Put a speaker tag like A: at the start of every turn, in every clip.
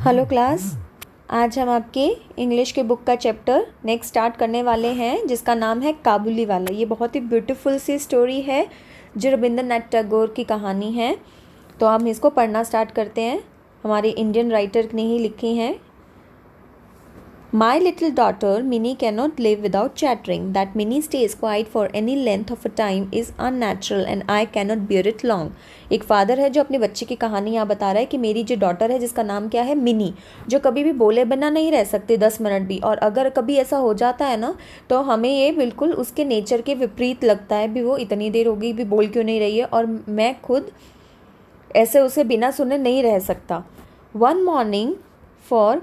A: Hello class. आज हम आपके इंग्लिश के बुक का चैप्टर नेक्स्ट स्टार्ट करने वाले हैं जिसका नाम है काबुली वाला। ये बहुत ही ब्यूटीफुल सी स्टोरी है जो रविंद्रनाथ टैगोर की कहानी है। तो हम इसको पढ़ना स्टार्ट करते हैं। हमारे इंडियन राइटर ने ही लिखी हैं। My little daughter Minnie cannot live without chattering. That Minnie stays quiet for any length of a time is unnatural and I cannot bear it long. एक फादर है जो अपनी बच्ची की कहानी यहाँ बता रहा है कि मेरी जो डॉटर है जिसका नाम क्या है मिनी, जो कभी भी बोले बिना नहीं रह सकती 10 मिनट भी, और अगर कभी ऐसा हो जाता है ना तो हमें ये बिल्कुल उसके नेचर के विपरीत लगता है भी वो इतनी देर हो गई भी बोल क्यों नहीं रही है, और मैं खुद ऐसे उसे बिना सुने नहीं रह सकता. One morning for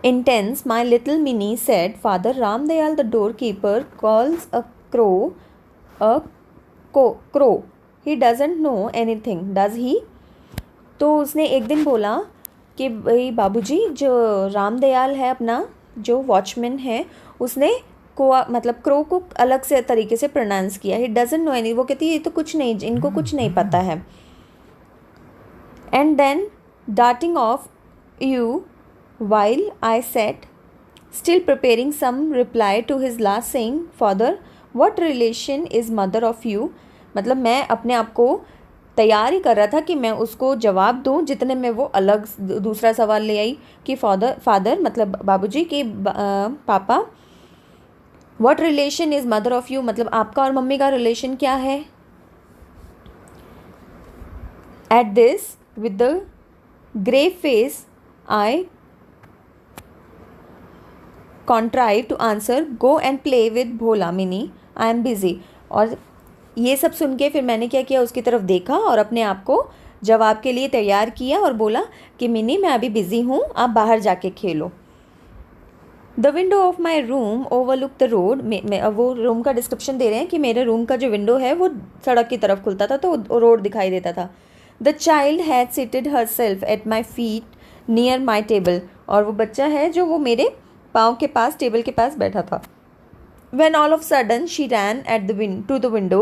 A: intense, my little Minnie said, Father Ramdayal, the doorkeeper, calls a crow. He doesn't know anything, does he? तो उसने एक दिन बोला कि भाई बाबूजी, जो रामदयाल है अपना जो वॉचमैन है, उसने कोआ मतलब क्रो को अलग से तरीके से प्रोनाउंस किया. He doesn't know any. वो कहती है ये तो कुछ नहीं, इनको कुछ नहीं पता है. And then darting off you while I sat still preparing some reply to his last saying, Father, what relation is mother of you? मतलब मैं अपने आप को तैयार ही कर रहा था कि मैं उसको जवाब दूं, जितने में वो अलग दूसरा सवाल ले आई कि फादर मतलब बाबूजी कि पापा, what relation is mother of you? मतलब आपका और मम्मी का रिलेशन क्या है? At this, with the grave face, I contrived to answer, go and play with Bhola Minnie, I am busy. और ये सब सुन के फिर मैंने क्या किया, उसकी तरफ देखा और अपने आप को जवाब के लिए तैयार किया और बोला कि मिनी मैं अभी बिज़ी हूँ, आप बाहर जाके खेलो. The window of my room overlook the road. वो रूम का डिस्क्रिप्शन दे रहे हैं कि मेरे रूम का जो विंडो है वो सड़क की तरफ खुलता था तो रोड दिखाई देता था. The child had seated her self at my feet near my table. और वो बच्चा है जो वो मेरे पाँव के पास टेबल के पास बैठा था. When all of a sudden she ran at to the window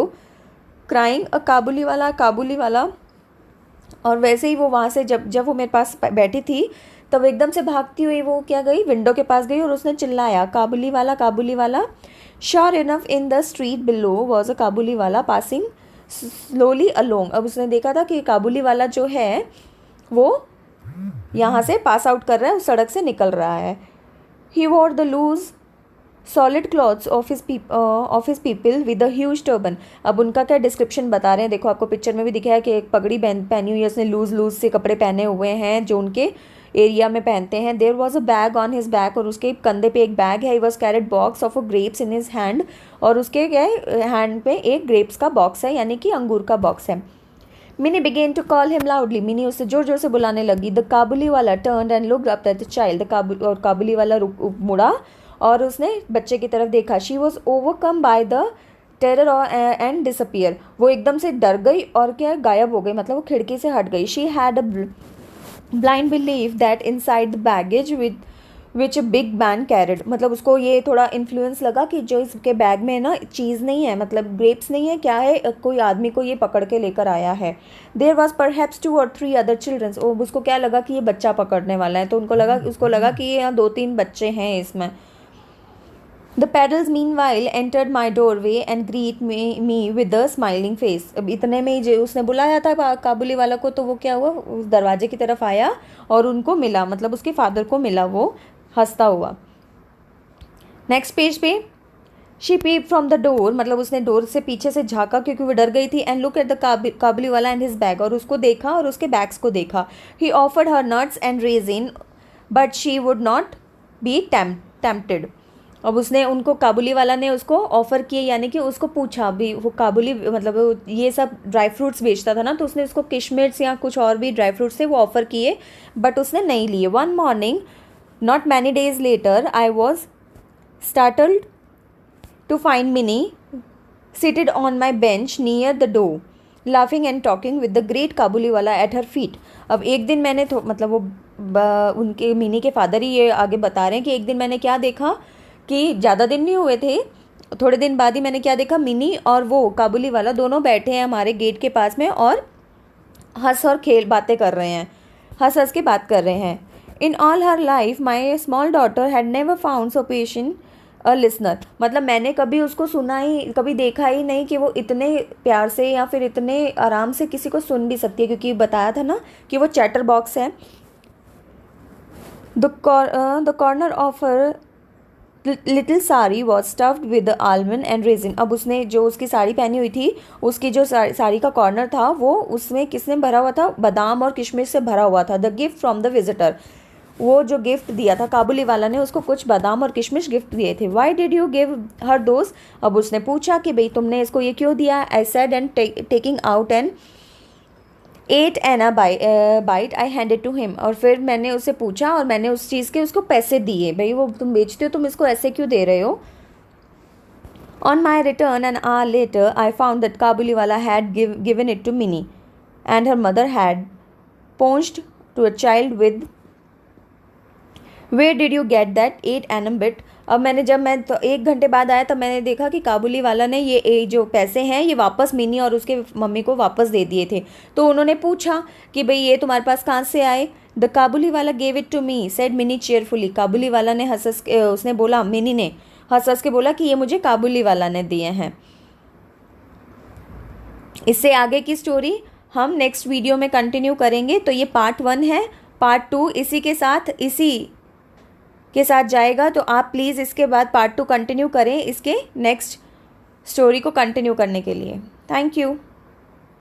A: crying a काबुली वाला. और वैसे ही वो वहाँ से जब वो मेरे पास बैठी थी तब एकदम से भागती हुई वो क्या गई, विंडो के पास गई और उसने चिल्लाया काबुली वाला. Sure enough, in the street below was a काबुली वाला passing slowly along. अब उसने देखा था कि काबुली वाला जो है वो यहाँ से पास आउट कर रहा है, उस सड़क से निकल रहा है. He wore the loose solid clothes of his people with a huge turban. अब उनका क्या डिस्क्रिप्शन बता रहे हैं, देखो आपको पिक्चर में भी दिखा है कि एक पगड़ी पहनी हुई है, उसने लूज से कपड़े पहने हुए हैं जो उनके एरिया में पहनते हैं. There was a bag on his back. और उसके कंधे पे एक बैग है. He was carried box of a grapes in his hand. और उसके क्या है, हैंड पे एक ग्रेप्स का बॉक्स है, यानी कि अंगूर का बॉक्स है. Mini began to call him loudly. Mini उससे जोर जोर से बुलाने लगी. The Kabuliwala turned and looked up at the child. Kabuliwala मुड़ा और उसने बच्चे की तरफ देखा. She was overcome by the terror and disappear. वो एकदम से डर गई और क्या गायब हो गई, मतलब वो खिड़की से हट गई. She had a blind believe that inside the baggage which a big man carried. मतलब उसको ये थोड़ा इन्फ्लुएंस लगा कि जो इसके बैग में ना चीज़ नहीं है, मतलब ग्रेप्स नहीं है, क्या है, कोई आदमी को ये पकड़ के लेकर आया है. There was perhaps 2 or 3 other childrens. उसको क्या लगा कि ये बच्चा पकड़ने वाला है, तो उसको लगा कि ये यहाँ 2-3 बच्चे हैं इसमें. The pedals meanwhile entered my doorway and greet me with a smiling face. अब इतने में ही जो उसने बुलाया था काबुली वाला को, तो वो क्या हुआ, उस दरवाजे की तरफ आया और उनको मिला, मतलब उसके फादर को मिला, वो हंसता हुआ. नेक्स्ट पेज पे she peep from the door. मतलब उसने डोर से पीछे से झाँका क्योंकि वो डर गई थी. एंड लुक एट द काबुली वाला एंड हिज बैग. और उसको देखा और उसके बैग्स को देखा. ही offered her nuts and resin but she would not be tempted. अब उसने उनको काबुली वाला ने उसको ऑफ़र किए, यानी कि उसको पूछा भी, वो काबुली मतलब ये सब ड्राई फ्रूट्स बेचता था ना, तो उसने उसको किशमिश या कुछ और भी ड्राई फ्रूट्स से वो ऑफ़र किए, बट उसने नहीं लिए. One morning not many days later I was startled to find Mini seated on my bench near the door laughing and talking with the great Kabuliwala at her feet. अब एक दिन मैंने मतलब वो उनके मिनी के फादर ही ये आगे बता रहे हैं कि एक दिन मैंने क्या देखा कि ज़्यादा दिन नहीं हुए थे, थोड़े दिन बाद ही मैंने क्या देखा, मिनी और वो काबुली वाला दोनों बैठे हैं हमारे गेट के पास में और हंस और खेल बातें कर रहे हैं. हंस हंस के बात कर रहे हैं। In all her life my small daughter had never found so patient a listener, मतलब मैंने कभी उसको सुना ही, कभी देखा ही नहीं कि वो इतने प्यार से या फिर इतने आराम से किसी को सुन भी सकती है, क्योंकि बताया था ना कि वो चैटर बॉक्स है। The corner of her little sari was stuffed with almond and resin. अब उसने जो उसकी साड़ी पहनी हुई थी, उसकी जो साड़ी का कॉर्नर था वो उसमें किसने भरा हुआ था, बादाम और किशमिश से भरा हुआ था। The gift from the visitor, वो जो गिफ्ट दिया था काबुली वाला ने उसको कुछ बादाम और किशमिश गिफ्ट दिए थे। Why did you give her those, अब उसने पूछा कि भाई तुमने इसको ये क्यों दिया। I said and taking out and ate an bite I handed to him, और फिर मैंने उससे पूछा और मैंने उस चीज़ के उसको पैसे दिए, भाई वो तुम बेचते हो, तुम इसको ऐसे क्यों दे रहे हो। On my return an hour later I found that Kabuliwala had given it to Mini and her mother had pounced to a child with where did you get that 8 anna bit. अब मैंने जब मैं तो 1 घंटे बाद आया तब मैंने देखा कि काबुली वाला ने ये जो पैसे हैं ये वापस मिनी और उसके मम्मी को वापस दे दिए थे। तो उन्होंने पूछा कि भाई ये तुम्हारे पास कहाँ से आए। The Kabuliwala gave it to me said Mini cheerfully, Kabuliwala ने उसने बोला, मिनी ने हंस हंस के बोला कि ये मुझे काबुली वाला ने दिए हैं। इससे आगे की स्टोरी हम नेक्स्ट वीडियो में कंटिन्यू करेंगे। तो ये पार्ट 1 है, पार्ट 2 इसी के साथ जाएगा। तो आप प्लीज़ इसके बाद पार्ट 2 कंटिन्यू करें इसके नेक्स्ट स्टोरी को कंटिन्यू करने के लिए। Thank you.